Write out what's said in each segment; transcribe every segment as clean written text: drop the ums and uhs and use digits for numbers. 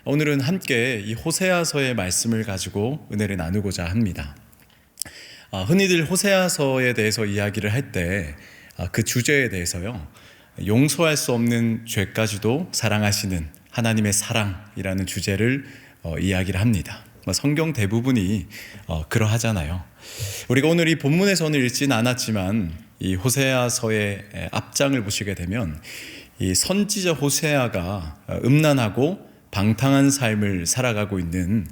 오늘은 함께 이 호세아서의 말씀을 가지고 은혜를 나누고자 합니다. 흔히들 호세아서에 대해서 이야기를 할 때 그 주제에 대해서요, 용서할 수 없는 죄까지도 사랑하시는 하나님의 사랑이라는 주제를 이야기를 합니다. 성경 대부분이 그러하잖아요. 우리가 오늘 이 본문에서는 읽진 않았지만 이 호세아서의 앞장을 보시게 되면 이 선지자 호세아가 음란하고 방탕한 삶을 살아가고 있는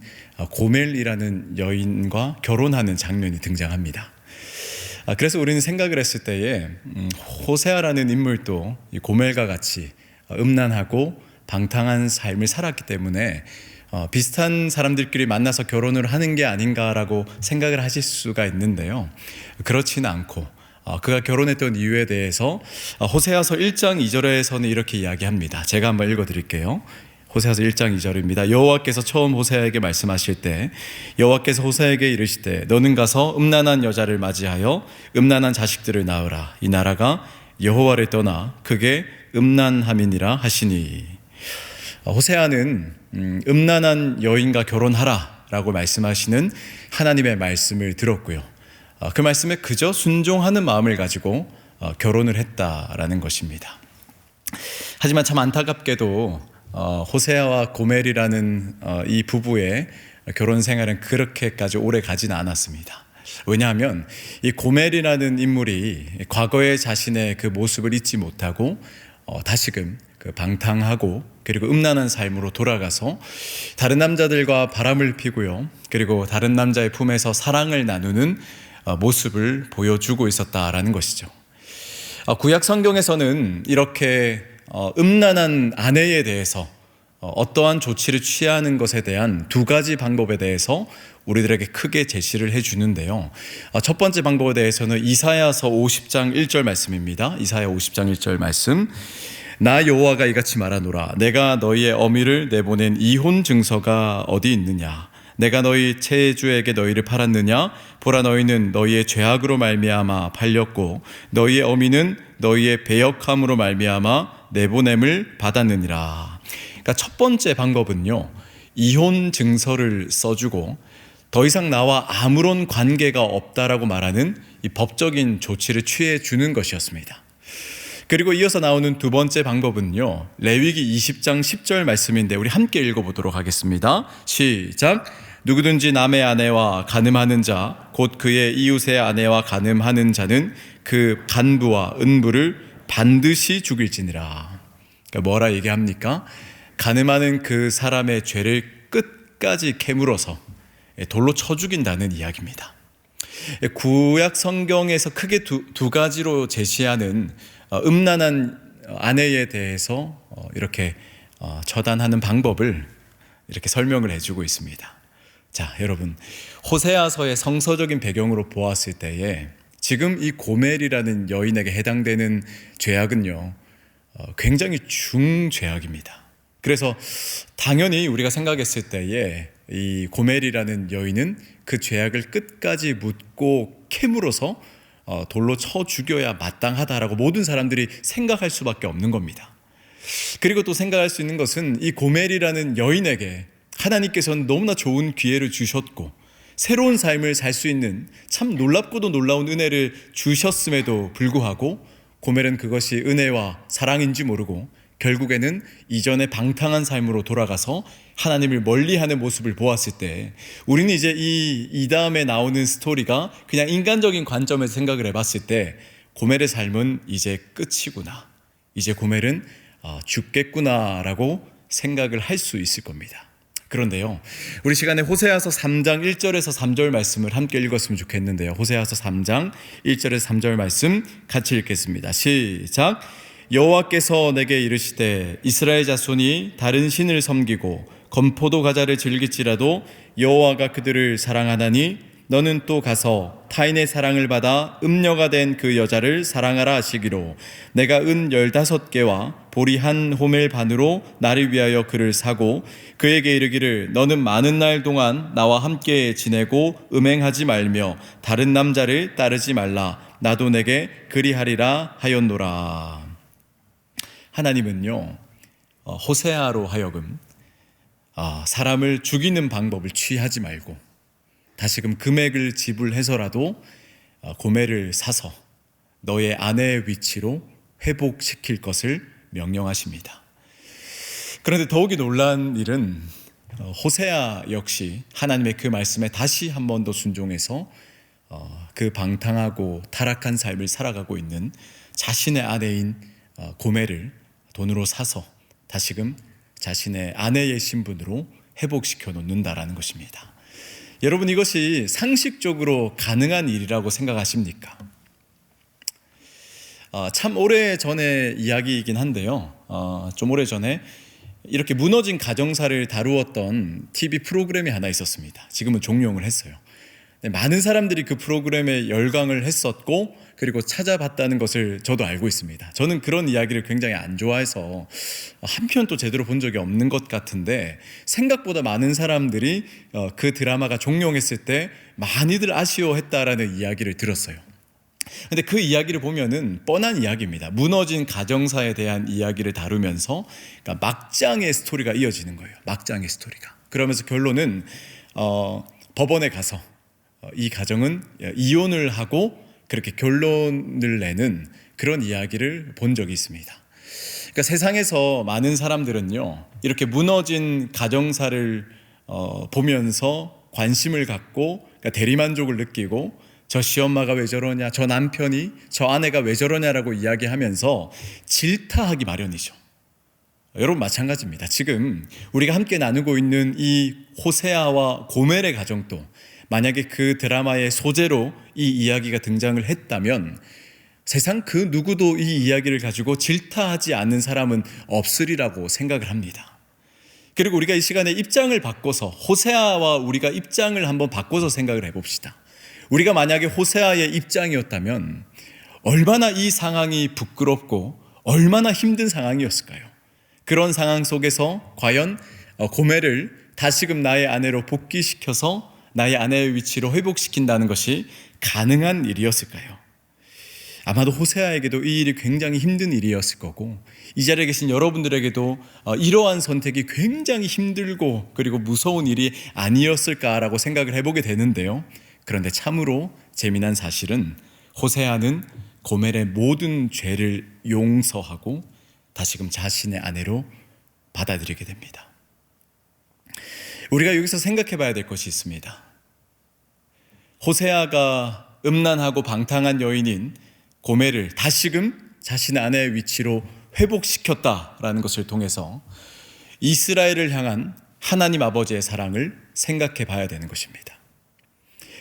고멜이라는 여인과 결혼하는 장면이 등장합니다. 그래서 우리는 생각을 했을 때에 호세아라는 인물도 이 고멜과 같이 음란하고 방탕한 삶을 살았기 때문에 비슷한 사람들끼리 만나서 결혼을 하는 게 아닌가라고 생각을 하실 수가 있는데요, 그렇지는 않고 그가 결혼했던 이유에 대해서 호세아서 1장 2절에서는 이렇게 이야기합니다. 제가 한번 읽어드릴게요. 호세아서 1장 2절입니다. 여호와께서 처음 호세아에게 말씀하실 때 여호와께서 호세아에게 이르시되 너는 가서 음란한 여자를 맞이하여 음란한 자식들을 낳으라. 이 나라가 여호와를 떠나 그게 음란함이니라 하시니. 호세아는 음란한 여인과 결혼하라 라고 말씀하시는 하나님의 말씀을 들었고요, 그 말씀에 그저 순종하는 마음을 가지고 결혼을 했다라는 것입니다. 하지만 참 안타깝게도 호세아와 고멜이라는 이 부부의 결혼 생활은 그렇게까지 오래 가지는 않았습니다. 왜냐하면 이 고멜이라는 인물이 과거의 자신의 그 모습을 잊지 못하고 다시금 그 방탕하고 그리고 음란한 삶으로 돌아가서 다른 남자들과 바람을 피고요, 그리고 다른 남자의 품에서 사랑을 나누는 모습을 보여주고 있었다라는 것이죠. 구약 성경에서는 이렇게 음란한 아내에 대해서 어떠한 조치를 취하는 것에 대한 두 가지 방법에 대해서 우리들에게 크게 제시를 해주는데요, 첫 번째 방법에 대해서는 이사야서 50장 1절 말씀입니다. 이사야 50장 1절 말씀. 나 여호와가 이같이 말하노라. 내가 너희의 어미를 내보낸 이혼 증서가 어디 있느냐? 내가 너희 채주에게 너희를 팔았느냐? 보라, 너희는 너희의 죄악으로 말미암아 팔렸고 너희의 어미는 너희의 배역함으로 말미암아 내보냄을 받았느니라. 그러니까 첫 번째 방법은요, 이혼 증서를 써주고 더 이상 나와 아무런 관계가 없다라고 말하는 이 법적인 조치를 취해 주는 것이었습니다. 그리고 이어서 나오는 두 번째 방법은요, 레위기 20장 10절 말씀인데 우리 함께 읽어보도록 하겠습니다. 시작. 누구든지 남의 아내와 간음하는 자, 곧 그의 이웃의 아내와 간음하는 자는 그 간부와 은부를 반드시 죽일지니라. 그러니까 뭐라 얘기합니까? 간음하는 그 사람의 죄를 끝까지 캐물어서 돌로 쳐 죽인다는 이야기입니다. 구약 성경에서 크게 두 가지로 제시하는 음란한 아내에 대해서 이렇게 처단하는 방법을 이렇게 설명을 해주고 있습니다. 자, 여러분, 호세아서의 성서적인 배경으로 보았을 때에 지금 이 고멜이라는 여인에게 해당되는 죄악은요, 굉장히 중죄악입니다. 그래서 당연히 우리가 생각했을 때에 이 고멜이라는 여인은 그 죄악을 끝까지 묻고 캐물어서 돌로 쳐 죽여야 마땅하다라고 모든 사람들이 생각할 수밖에 없는 겁니다. 그리고 또 생각할 수 있는 것은 이 고멜이라는 여인에게 하나님께서는 너무나 좋은 기회를 주셨고 새로운 삶을 살 수 있는 참 놀랍고도 놀라운 은혜를 주셨음에도 불구하고 고멜은 그것이 은혜와 사랑인지 모르고 결국에는 이전의 방탕한 삶으로 돌아가서 하나님을 멀리하는 모습을 보았을 때 우리는 이제 이 다음에 나오는 스토리가 그냥 인간적인 관점에서 생각을 해봤을 때 고멜의 삶은 이제 끝이구나, 이제 고멜은 죽겠구나라고 생각을 할 수 있을 겁니다. 그런데요, 우리 시간에 호세아서 3장 1절에서 3절 말씀을 함께 읽었으면 좋겠는데요, 호세아서 3장 1절에서 3절 말씀 같이 읽겠습니다. 시작. 여호와께서 내게 이르시되 이스라엘 자손이 다른 신을 섬기고 건포도 과자를 즐길지라도 여호와가 그들을 사랑하나니 너는 또 가서 타인의 사랑을 받아 음녀가 된 그 여자를 사랑하라 하시기로 내가 은 15개와 보리 한 호멜 반으로 나를 위하여 그를 사고 그에게 이르기를 너는 많은 날 동안 나와 함께 지내고 음행하지 말며 다른 남자를 따르지 말라. 나도 내게 그리하리라 하였노라. 하나님은요, 호세아로 하여금 사람을 죽이는 방법을 취하지 말고 다시금 금액을 지불해서라도 고멜을 사서 너의 아내의 위치로 회복시킬 것을 명령하십니다. 그런데 더욱이 놀라운 일은 호세아 역시 하나님의 그 말씀에 다시 한 번 더 순종해서 그 방탕하고 타락한 삶을 살아가고 있는 자신의 아내인 고멜을 돈으로 사서 다시금 자신의 아내의 신분으로 회복시켜 놓는다라는 것입니다. 여러분, 이것이 상식적으로 가능한 일이라고 생각하십니까? 참 오래전의 이야기이긴 한데요. 좀 오래전에 이렇게 무너진 가정사를 다루었던 TV 프로그램이 하나 있었습니다. 지금은 종영을 했어요. 많은 사람들이 그 프로그램에 열광을 했었고 그리고 찾아봤다는 것을 저도 알고 있습니다. 저는 그런 이야기를 굉장히 안 좋아해서 한 편도 제대로 본 적이 없는 것 같은데 생각보다 많은 사람들이 그 드라마가 종영했을 때 많이들 아쉬워했다라는 이야기를 들었어요. 근데 그 이야기를 보면은 뻔한 이야기입니다. 무너진 가정사에 대한 이야기를 다루면서 그러니까 막장의 스토리가 이어지는 거예요. 막장의 스토리가. 그러면서 결론은 법원에 가서 이 가정은 이혼을 하고 그렇게 결론을 내는 그런 이야기를 본 적이 있습니다. 그러니까 세상에서 많은 사람들은요, 이렇게 무너진 가정사를 보면서 관심을 갖고 그러니까 대리만족을 느끼고 저 시엄마가 왜 저러냐, 저 남편이, 저 아내가 왜 저러냐라고 이야기하면서 질타하기 마련이죠. 여러분 마찬가지입니다. 지금 우리가 함께 나누고 있는 이 호세아와 고멜의 가정도 만약에 그 드라마의 소재로 이 이야기가 등장을 했다면 세상 그 누구도 이 이야기를 가지고 질타하지 않는 사람은 없으리라고 생각을 합니다. 그리고 우리가 이 시간에 입장을 바꿔서 호세아와 우리가 입장을 한번 바꿔서 생각을 해봅시다. 우리가 만약에 호세아의 입장이었다면 얼마나 이 상황이 부끄럽고 얼마나 힘든 상황이었을까요? 그런 상황 속에서 과연 고멜을 다시금 나의 아내로 복귀시켜서 나의 아내의 위치로 회복시킨다는 것이 가능한 일이었을까요? 아마도 호세아에게도 이 일이 굉장히 힘든 일이었을 거고 이 자리에 계신 여러분들에게도 이러한 선택이 굉장히 힘들고 그리고 무서운 일이 아니었을까라고 생각을 해보게 되는데요. 그런데 참으로 재미난 사실은 호세아는 고멜의 모든 죄를 용서하고 다시금 자신의 아내로 받아들이게 됩니다. 우리가 여기서 생각해 봐야 될 것이 있습니다. 호세아가 음란하고 방탕한 여인인 고멜을 다시금 자신의 아내의 위치로 회복시켰다라는 것을 통해서 이스라엘을 향한 하나님 아버지의 사랑을 생각해 봐야 되는 것입니다.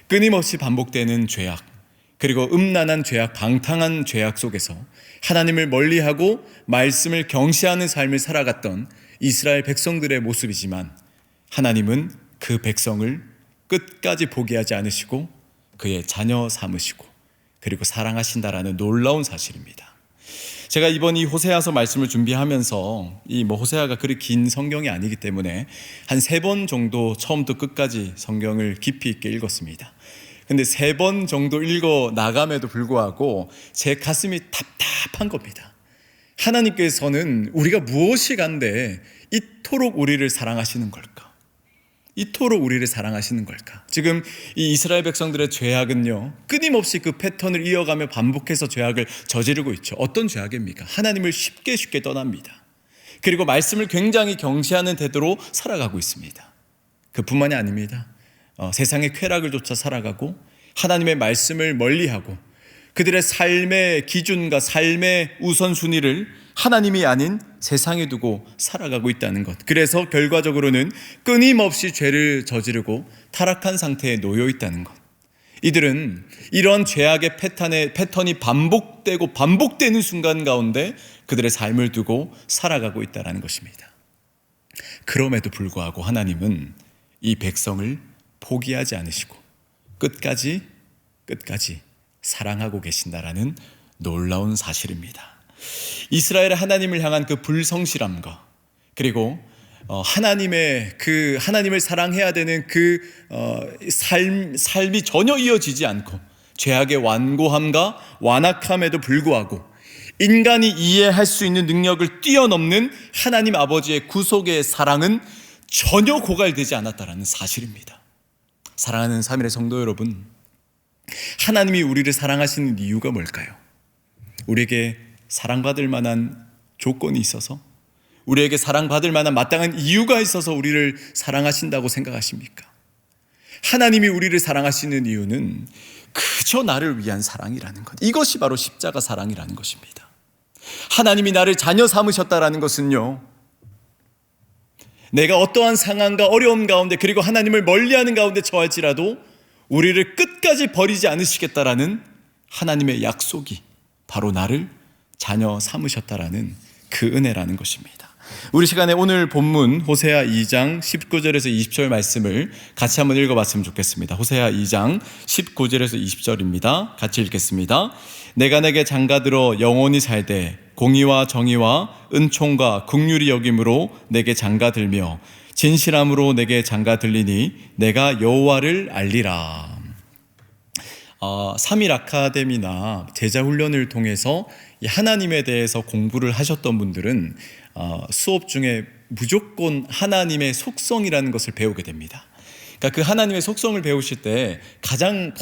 끊임없이 반복되는 죄악, 그리고 음란한 죄악, 방탕한 죄악 속에서 하나님을 멀리하고 말씀을 경시하는 삶을 살아갔던 이스라엘 백성들의 모습이지만 하나님은 그 백성을 끝까지 포기하지 않으시고 그의 자녀 삼으시고 그리고 사랑하신다라는 놀라운 사실입니다. 제가 이번 이 호세아서 말씀을 준비하면서 이 호세아가 그리 긴 성경이 아니기 때문에 한 3번 정도 처음부터 끝까지 성경을 깊이 있게 읽었습니다. 근데 3번 정도 읽어 나감에도 불구하고 제 가슴이 답답한 겁니다. 하나님께서는 우리가 무엇이 간데 이토록 우리를 사랑하시는 걸까? 이토록 우리를 사랑하시는 걸까? 지금 이 이스라엘 백성들의 죄악은요, 끊임없이 그 패턴을 이어가며 반복해서 죄악을 저지르고 있죠. 어떤 죄악입니까? 하나님을 쉽게 떠납니다. 그리고 말씀을 굉장히 경시하는 태도로 살아가고 있습니다. 그뿐만이 아닙니다. 세상의 쾌락을 쫓아 살아가고 하나님의 말씀을 멀리하고 그들의 삶의 기준과 삶의 우선순위를 하나님이 아닌 세상에 두고 살아가고 있다는 것. 그래서 결과적으로는 끊임없이 죄를 저지르고 타락한 상태에 놓여 있다는 것. 이들은 이런 죄악의 패턴이 반복되고 반복되는 순간 가운데 그들의 삶을 두고 살아가고 있다는 것입니다. 그럼에도 불구하고 하나님은 이 백성을 포기하지 않으시고 끝까지 사랑하고 계신다라는 놀라운 사실입니다. 이스라엘의 하나님을 향한 그 불성실함과 그리고 하나님을 사랑해야 되는 그 삶이 전혀 이어지지 않고 죄악의 완고함과 완악함에도 불구하고 인간이 이해할 수 있는 능력을 뛰어넘는 하나님 아버지의 구속의 사랑은 전혀 고갈되지 않았다라는 사실입니다. 사랑하는 3일의 성도 여러분, 하나님이 우리를 사랑하시는 이유가 뭘까요? 우리에게 사랑받을 만한 조건이 있어서, 우리에게 사랑받을 만한 마땅한 이유가 있어서 우리를 사랑하신다고 생각하십니까? 하나님이 우리를 사랑하시는 이유는 그저 나를 위한 사랑이라는 것, 이것이 바로 십자가 사랑이라는 것입니다. 하나님이 나를 자녀 삼으셨다라는 것은요, 내가 어떠한 상황과 어려움 가운데, 그리고 하나님을 멀리하는 가운데 처할지라도 우리를 끝까지 버리지 않으시겠다라는 하나님의 약속이 바로 나를 자녀 삼으셨다라는 그 은혜라는 것입니다. 우리 시간에 오늘 본문 호세아 2장 19절에서 20절 말씀을 같이 한번 읽어봤으면 좋겠습니다. 호세아 2장 19절에서 20절입니다. 같이 읽겠습니다. 내가 내게 장가들어 영원히 살되 공의와 정의와 은총과 긍휼이 여김으로 내게 장가들며 진실함으로 내게 장가들리니 내가 여호와를 알리라. 3일 아카데미나 제자훈련을 통해서 하나님에 대해서 공부를 하셨던 분들은 수업 중에 무조건 하나님의 속성이라는 것을 배우게 됩니다. 그러니까 그 하나님의 속성을 배우실 때 가장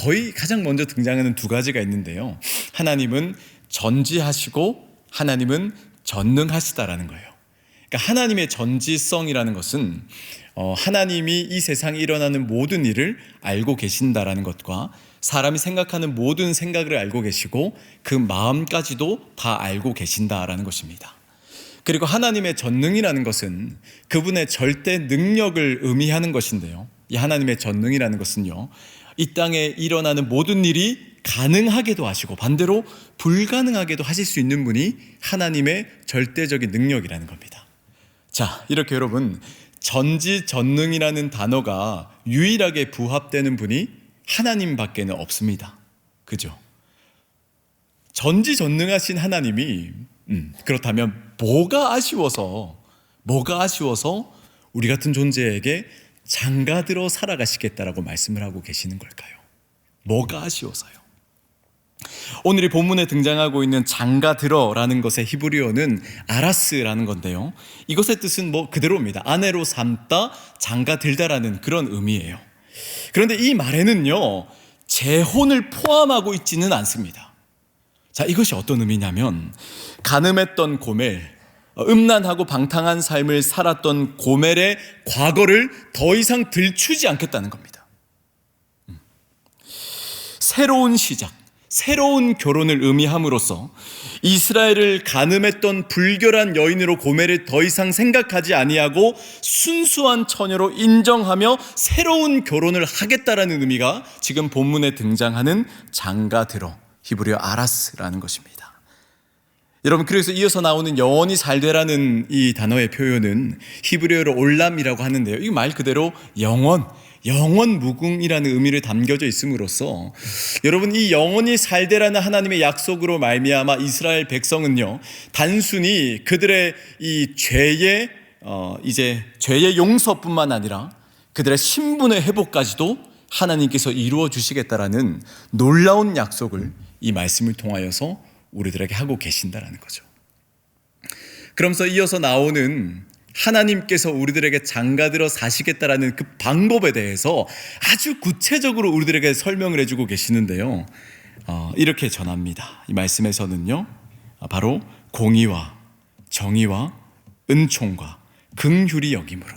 먼저 등장하는 두 가지가 있는데요. 하나님은 전지하시고 하나님은 전능하시다라는 거예요. 그러니까 하나님의 전지성이라는 것은 하나님이 이 세상에 일어나는 모든 일을 알고 계신다라는 것과 사람이 생각하는 모든 생각을 알고 계시고 그 마음까지도 다 알고 계신다라는 것입니다. 그리고 하나님의 전능이라는 것은 그분의 절대 능력을 의미하는 것인데요. 이 하나님의 전능이라는 것은요, 이 땅에 일어나는 모든 일이 가능하게도 하시고 반대로 불가능하게도 하실 수 있는 분이 하나님의 절대적인 능력이라는 겁니다. 자, 이렇게 여러분, 전지전능이라는 단어가 유일하게 부합되는 분이 하나님밖에는 없습니다. 그죠? 전지전능하신 하나님이 그렇다면 뭐가 아쉬워서 우리 같은 존재에게 장가들어 살아가시겠다라고 말씀을 하고 계시는 걸까요? 뭐가 아쉬워서요? 오늘 이 본문에 등장하고 있는 장가들어라는 것의 히브리어는 아라스라는 건데요, 이것의 뜻은 그대로입니다. 아내로 삼다, 장가들다라는 그런 의미예요. 그런데 이 말에는요, 재혼을 포함하고 있지는 않습니다. 자, 이것이 어떤 의미냐면 간음했던 고멜, 음란하고 방탕한 삶을 살았던 고멜의 과거를 더 이상 들추지 않겠다는 겁니다. 새로운 시작, 새로운 결혼을 의미함으로써 이스라엘을 간음했던 불결한 여인으로 고멜을 더 이상 생각하지 아니하고 순수한 처녀로 인정하며 새로운 결혼을 하겠다라는 의미가 지금 본문에 등장하는 장가들어, 히브리어 아라스라는 것입니다. 여러분, 그래서 이어서 나오는 영원히 살되라는 이 단어의 표현은 히브리어로 올람이라고 하는데요, 이 말 그대로 영원 무궁이라는 의미를 담겨져 있음으로써 여러분, 이 영원히 살되라는 하나님의 약속으로 말미암아 이스라엘 백성은요, 단순히 그들의 이 죄의 용서뿐만 아니라 그들의 신분의 회복까지도 하나님께서 이루어 주시겠다라는 놀라운 약속을 이 말씀을 통하여서 우리들에게 하고 계신다라는 거죠. 그러면서 이어서 나오는 하나님께서 우리들에게 장가들어 사시겠다라는 그 방법에 대해서 아주 구체적으로 우리들에게 설명을 해주고 계시는데요, 이렇게 전합니다. 이 말씀에서는요, 바로 공의와 정의와 은총과 긍휼이 여김으로,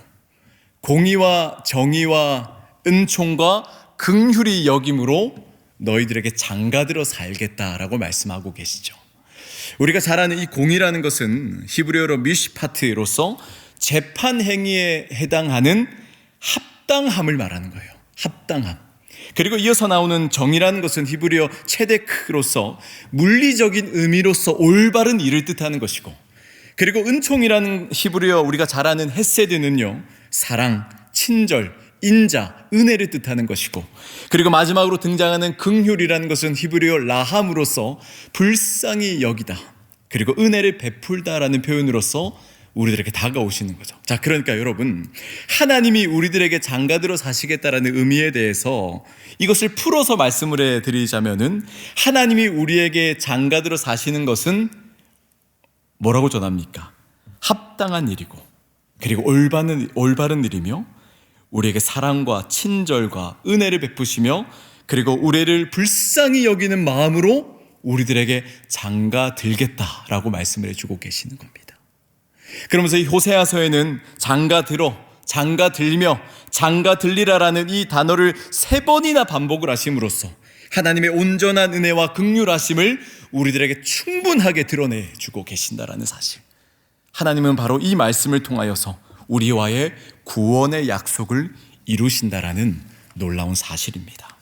공의와 정의와 은총과 긍휼이 여김으로 너희들에게 장가들어 살겠다라고 말씀하고 계시죠. 우리가 잘 아는 이 공의라는 것은 히브리어로 미시파트로서 재판 행위에 해당하는 합당함을 말하는 거예요. 합당함. 그리고 이어서 나오는 정의라는 것은 히브리어 체데크로서 물리적인 의미로서 올바른 일을 뜻하는 것이고, 그리고 은총이라는 히브리어 우리가 잘 아는 헤세드는요, 사랑, 친절, 인자, 은혜를 뜻하는 것이고, 그리고 마지막으로 등장하는 긍휼이라는 것은 히브리어 라함으로서 불쌍히 여기다, 그리고 은혜를 베풀다라는 표현으로서 우리들에게 다가오시는 거죠. 자, 그러니까 여러분, 하나님이 우리들에게 장가들어 사시겠다라는 의미에 대해서 이것을 풀어서 말씀을 해드리자면은, 하나님이 우리에게 장가들어 사시는 것은 뭐라고 전합니까? 합당한 일이고 그리고 올바른 일이며 우리에게 사랑과 친절과 은혜를 베푸시며 그리고 우리를 불쌍히 여기는 마음으로 우리들에게 장가들겠다라고 말씀을 해주고 계시는 겁니다. 그러면서 이 호세아서에는 장가들며 장가들리라라는 이 단어를 3번이나 반복을 하심으로써 하나님의 온전한 은혜와 긍휼하심을 우리들에게 충분하게 드러내주고 계신다라는 사실, 하나님은 바로 이 말씀을 통하여서 우리와의 구원의 약속을 이루신다라는 놀라운 사실입니다.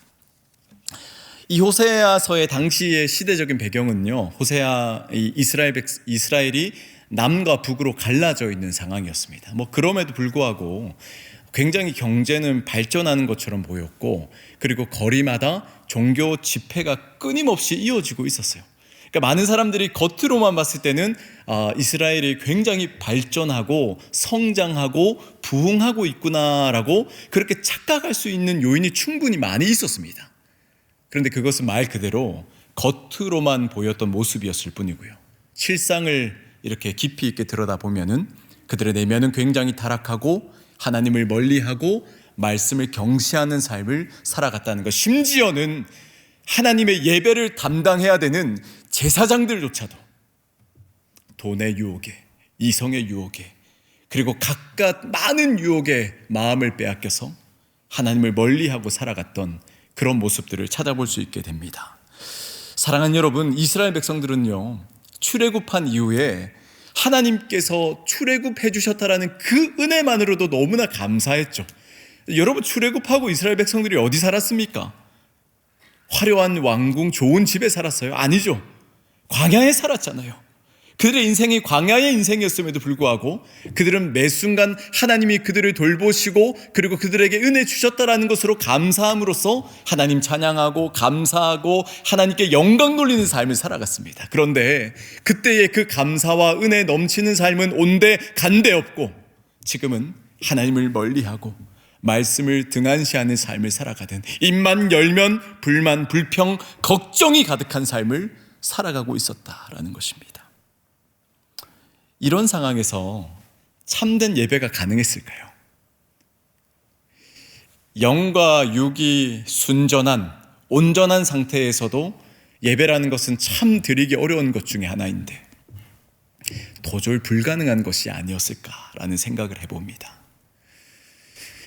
이 호세아서의 당시의 시대적인 배경은요, 이스라엘이 남과 북으로 갈라져 있는 상황이었습니다. 그럼에도 불구하고 굉장히 경제는 발전하는 것처럼 보였고, 그리고 거리마다 종교 집회가 끊임없이 이어지고 있었어요. 그러니까 많은 사람들이 겉으로만 봤을 때는 이스라엘이 굉장히 발전하고 성장하고 부흥하고 있구나라고 그렇게 착각할 수 있는 요인이 충분히 많이 있었습니다. 그런데 그것은 말 그대로 겉으로만 보였던 모습이었을 뿐이고요. 실상을 이렇게 깊이 있게 들여다보면은 그들의 내면은 굉장히 타락하고 하나님을 멀리하고 말씀을 경시하는 삶을 살아갔다는 것, 심지어는 하나님의 예배를 담당해야 되는 제사장들조차도 돈의 유혹에, 이성의 유혹에, 그리고 각각 많은 유혹에 마음을 빼앗겨서 하나님을 멀리하고 살아갔던 그런 모습들을 찾아볼 수 있게 됩니다. 사랑하는 여러분, 이스라엘 백성들은요, 출애굽한 이후에 하나님께서 출애굽해 주셨다라는 그 은혜만으로도 너무나 감사했죠. 여러분, 출애굽하고 이스라엘 백성들이 어디 살았습니까? 화려한 왕궁, 좋은 집에 살았어요? 아니죠. 광야에 살았잖아요. 그들의 인생이 광야의 인생이었음에도 불구하고 그들은 매 순간 하나님이 그들을 돌보시고 그리고 그들에게 은혜 주셨다라는 것으로 감사함으로써 하나님 찬양하고 감사하고 하나님께 영광 돌리는 삶을 살아갔습니다. 그런데 그때의 그 감사와 은혜 넘치는 삶은 온데 간데 없고, 지금은 하나님을 멀리하고 말씀을 등한시하는 삶을 살아가든 입만 열면 불만, 불평, 걱정이 가득한 삶을 살아가고 있었다라는 것입니다. 이런 상황에서 참된 예배가 가능했을까요? 영과 육이 순전한, 온전한 상태에서도 예배라는 것은 참 드리기 어려운 것 중에 하나인데 도저히 불가능한 것이 아니었을까라는 생각을 해봅니다.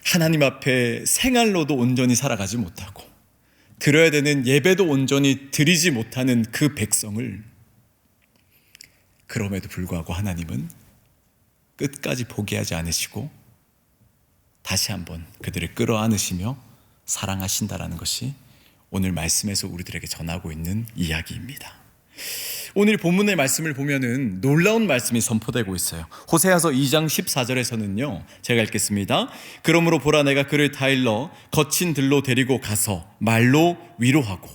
하나님 앞에 생활로도 온전히 살아가지 못하고 드려야 되는 예배도 온전히 드리지 못하는 그 백성을, 그럼에도 불구하고 하나님은 끝까지 포기하지 않으시고 다시 한번 그들을 끌어안으시며 사랑하신다라는 것이 오늘 말씀에서 우리들에게 전하고 있는 이야기입니다. 오늘 본문의 말씀을 보면은 놀라운 말씀이 선포되고 있어요. 호세아서 2장 14절에서는요, 제가 읽겠습니다. 그러므로 보라, 내가 그를 타일러 거친 들로 데리고 가서 말로 위로하고.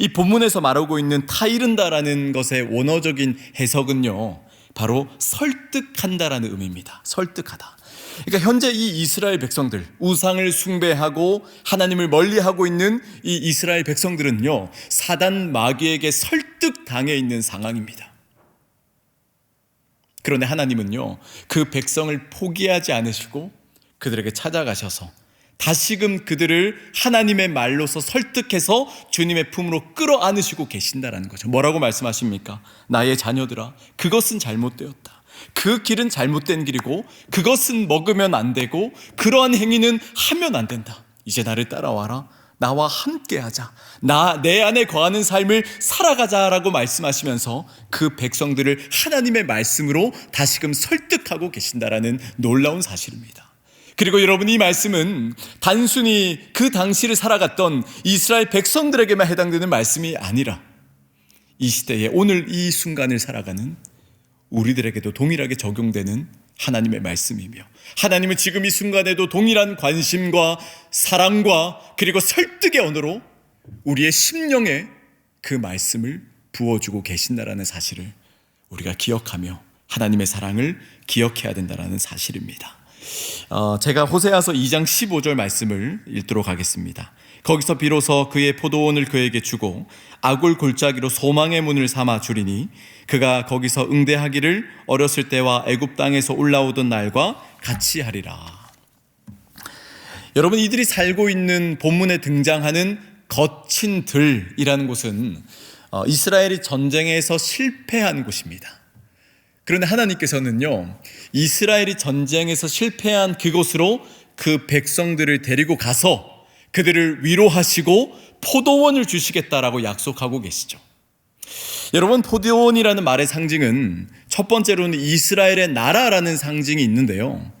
이 본문에서 말하고 있는 타이른다라는 것의 원어적인 해석은요, 바로 설득한다라는 의미입니다. 설득하다. 그러니까 현재 이 이스라엘 백성들, 우상을 숭배하고 하나님을 멀리하고 있는 이 이스라엘 백성들은요, 사단 마귀에게 설득당해 있는 상황입니다. 그런데 하나님은요, 그 백성을 포기하지 않으시고 그들에게 찾아가셔서 다시금 그들을 하나님의 말로서 설득해서 주님의 품으로 끌어안으시고 계신다라는 거죠. 뭐라고 말씀하십니까? 나의 자녀들아, 그것은 잘못되었다. 그 길은 잘못된 길이고 그것은 먹으면 안 되고 그러한 행위는 하면 안 된다. 이제 나를 따라와라. 나와 함께하자. 내 안에 거하는 삶을 살아가자라고 말씀하시면서 그 백성들을 하나님의 말씀으로 다시금 설득하고 계신다라는 놀라운 사실입니다. 그리고 여러분, 이 말씀은 단순히 그 당시를 살아갔던 이스라엘 백성들에게만 해당되는 말씀이 아니라 이 시대에 오늘 이 순간을 살아가는 우리들에게도 동일하게 적용되는 하나님의 말씀이며, 하나님은 지금 이 순간에도 동일한 관심과 사랑과 그리고 설득의 언어로 우리의 심령에 그 말씀을 부어주고 계신다라는 사실을 우리가 기억하며 하나님의 사랑을 기억해야 된다는 사실입니다. 제가 호세아서 2장 15절 말씀을 읽도록 하겠습니다. 거기서 비로소 그의 포도원을 그에게 주고 아굴 골짜기로 소망의 문을 삼아 주리니 그가 거기서 응대하기를 어렸을 때와 애굽 땅에서 올라오던 날과 같이 하리라. 여러분, 이들이 살고 있는 본문에 등장하는 거친 들이라는 곳은 이스라엘이 전쟁에서 실패한 곳입니다. 그런데 하나님께서는요, 이스라엘이 전쟁에서 실패한 그곳으로 그 백성들을 데리고 가서 그들을 위로하시고 포도원을 주시겠다라고 약속하고 계시죠. 여러분, 포도원이라는 말의 상징은 첫 번째로는 이스라엘의 나라라는 상징이 있는데요,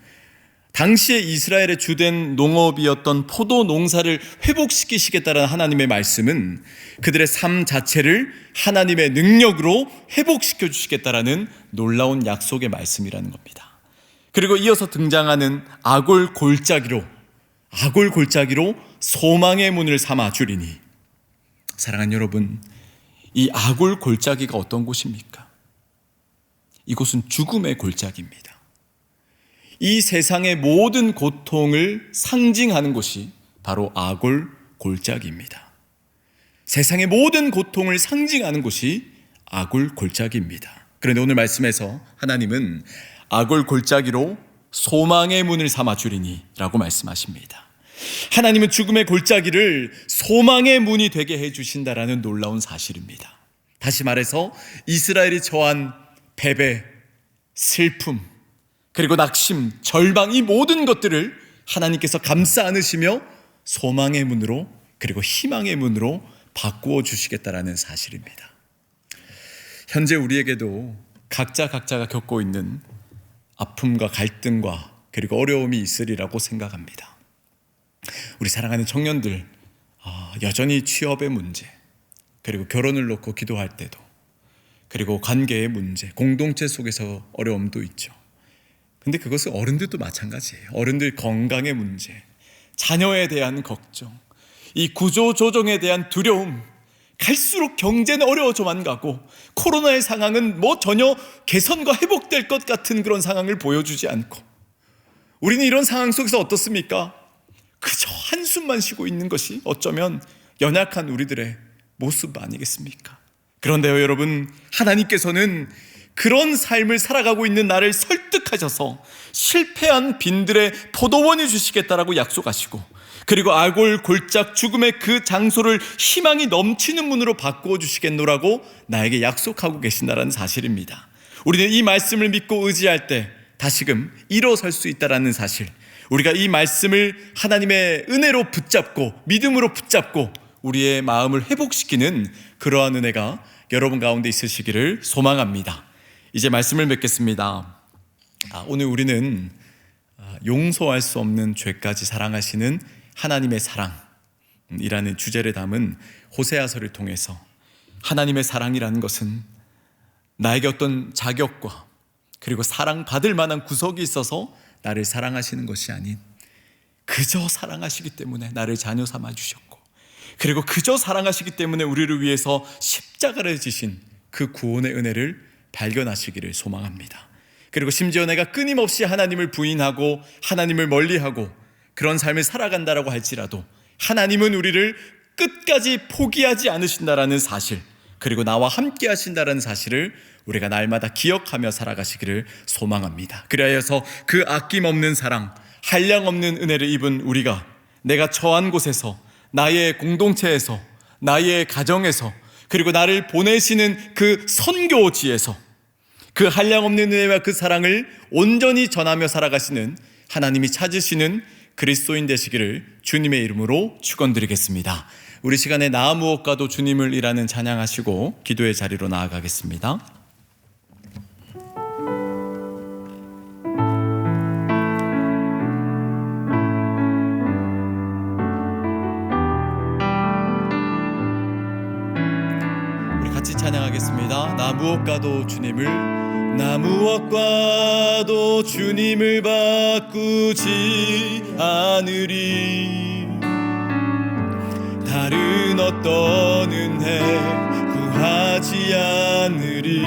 당시에 이스라엘의 주된 농업이었던 포도 농사를 회복시키시겠다는 하나님의 말씀은 그들의 삶 자체를 하나님의 능력으로 회복시켜 주시겠다라는 놀라운 약속의 말씀이라는 겁니다. 그리고 이어서 등장하는 아골 골짜기로 소망의 문을 삼아 주리니, 사랑하는 여러분, 이 아골 골짜기가 어떤 곳입니까? 이곳은 죽음의 골짜기입니다. 이 세상의 모든 고통을 상징하는 곳이 바로 아골 골짜기입니다. 세상의 모든 고통을 상징하는 곳이 아골 골짜기입니다. 그런데 오늘 말씀에서 하나님은 아골 골짜기로 소망의 문을 삼아 주리니 라고 말씀하십니다. 하나님은 죽음의 골짜기를 소망의 문이 되게 해주신다라는 놀라운 사실입니다. 다시 말해서 이스라엘이 처한 패배, 슬픔, 그리고 낙심, 절망, 이 모든 것들을 하나님께서 감싸 안으시며 소망의 문으로, 그리고 희망의 문으로 바꾸어 주시겠다라는 사실입니다. 현재 우리에게도 각자가 겪고 있는 아픔과 갈등과 그리고 어려움이 있으리라고 생각합니다. 우리 사랑하는 청년들, 여전히 취업의 문제, 그리고 결혼을 놓고 기도할 때도, 그리고 관계의 문제, 공동체 속에서 어려움도 있죠. 근데 그것은 어른들도 마찬가지예요. 어른들 건강의 문제, 자녀에 대한 걱정, 이 구조조정에 대한 두려움, 갈수록 경제는 어려워져만 가고 코로나의 상황은 전혀 개선과 회복될 것 같은 그런 상황을 보여주지 않고, 우리는 이런 상황 속에서 어떻습니까? 그저 한숨만 쉬고 있는 것이 어쩌면 연약한 우리들의 모습 아니겠습니까? 그런데요, 여러분, 하나님께서는 그런 삶을 살아가고 있는 나를 설득하셔서 실패한 빈들의 포도원이 주시겠다라고 약속하시고, 그리고 아골 골짝 죽음의 그 장소를 희망이 넘치는 문으로 바꾸어 주시겠노라고 나에게 약속하고 계신다는 사실입니다. 우리는 이 말씀을 믿고 의지할 때 다시금 일어설 수 있다는 사실, 우리가 이 말씀을 하나님의 은혜로 붙잡고 믿음으로 붙잡고 우리의 마음을 회복시키는 그러한 은혜가 여러분 가운데 있으시기를 소망합니다. 이제 말씀을 맺겠습니다. 오늘 우리는 용서할 수 없는 죄까지 사랑하시는 하나님의 사랑이라는 주제를 담은 호세아서를 통해서, 하나님의 사랑이라는 것은 나에게 어떤 자격과 그리고 사랑받을 만한 구석이 있어서 나를 사랑하시는 것이 아닌, 그저 사랑하시기 때문에 나를 자녀 삼아 주셨고, 그리고 그저 사랑하시기 때문에 우리를 위해서 십자가를 지신 그 구원의 은혜를 발견하시기를 소망합니다. 그리고 심지어 내가 끊임없이 하나님을 부인하고 하나님을 멀리하고 그런 삶을 살아간다라고 할지라도 하나님은 우리를 끝까지 포기하지 않으신다라는 사실, 그리고 나와 함께 하신다라는 사실을 우리가 날마다 기억하며 살아가시기를 소망합니다. 그리하여서 그 아낌없는 사랑, 한량없는 은혜를 입은 우리가 내가 처한 곳에서, 나의 공동체에서, 나의 가정에서, 그리고 나를 보내시는 그 선교지에서 그 한량없는 은혜와 그 사랑을 온전히 전하며 살아가시는 하나님이 찾으시는 그리스도인 되시기를 주님의 이름으로 축원드리겠습니다. 우리 시간에 나 무엇과도 주님을 이라는 찬양하시고 기도의 자리로 나아가겠습니다. 우리 같이 찬양하겠습니다. 나 무엇과도 주님을 바꾸지 않으리. 다른 어떤 은혜 구하지 않으리.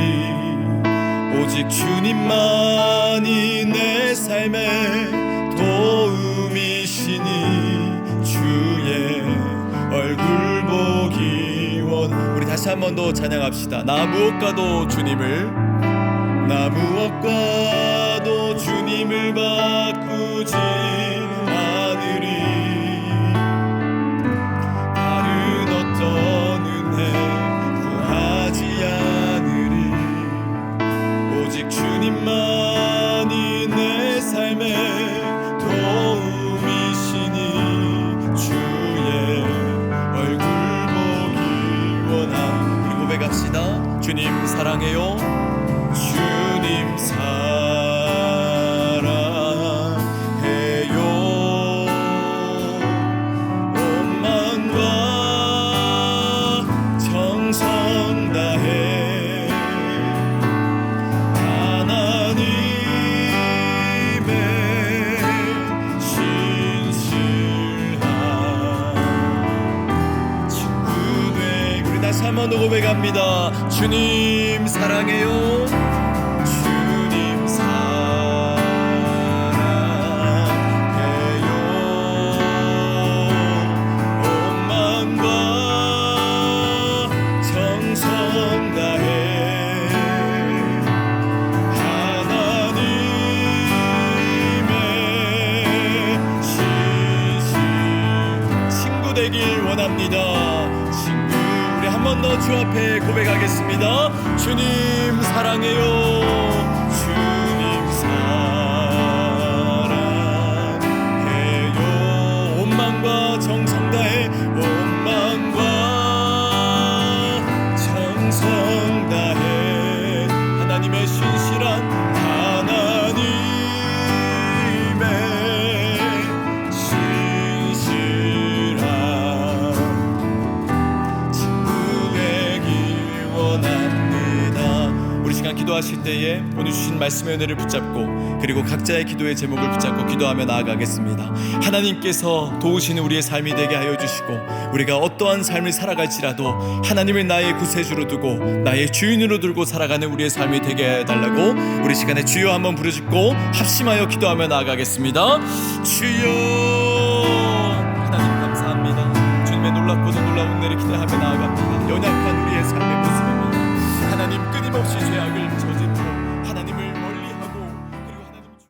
오직 주님만이 내 삶의 도움이시니 주의 얼굴 보기 원. 우리 다시 한 번 더 찬양합시다. 나 무엇과도 주님을 바꾸지 않으리. 다른 어떤 은혜 구하지 않으리. 오직 주님만이 내 삶의 도움이시니 주의 얼굴 보기 원함. 우리 고백합시다. 주님 사랑해요. 주님 사랑해요. 온 마음과 정성 다해 하나님의 신실한 친구 되. 우리 다시 한 번 더 고백합니다. 주님 사랑해요. 주님 사랑해요. 온 마음과 정성 다해 하나님의 신실 친구 되길 원합니다. 친구. 우리 한 번 더 주 앞에 고백하겠습니다. 주님 사랑해요. 주님 사랑해요. 온 마음과 정성 다해 온 마음과 정성 다해 하나님의 신실한 하나님의 신실한 친구 되길 원합니다. 우리 시간 기도하실 때에 오늘 주신 말씀의 은혜를 붙잡고 그리고 각자의 기도의 제목을 붙잡고 기도하며 나아가겠습니다. 하나님께서 도우시는 우리의 삶이 되게 하여 주시고 우리가 어떠한 삶을 살아갈지라도 하나님을 나의 구세주로 두고 나의 주인으로 들고 살아가는 우리의 삶이 되게 해달라고 우리 시간에 주여 한번 부르짖고 합심하여 기도하며 나아가겠습니다. 주여. 하나님 감사합니다. 주님의 놀랍고도 놀라운 은혜를 기대하며 나아갑니다. 연약한 우리의 삶의 모습입니다. 하나님 끊임없이 죄악을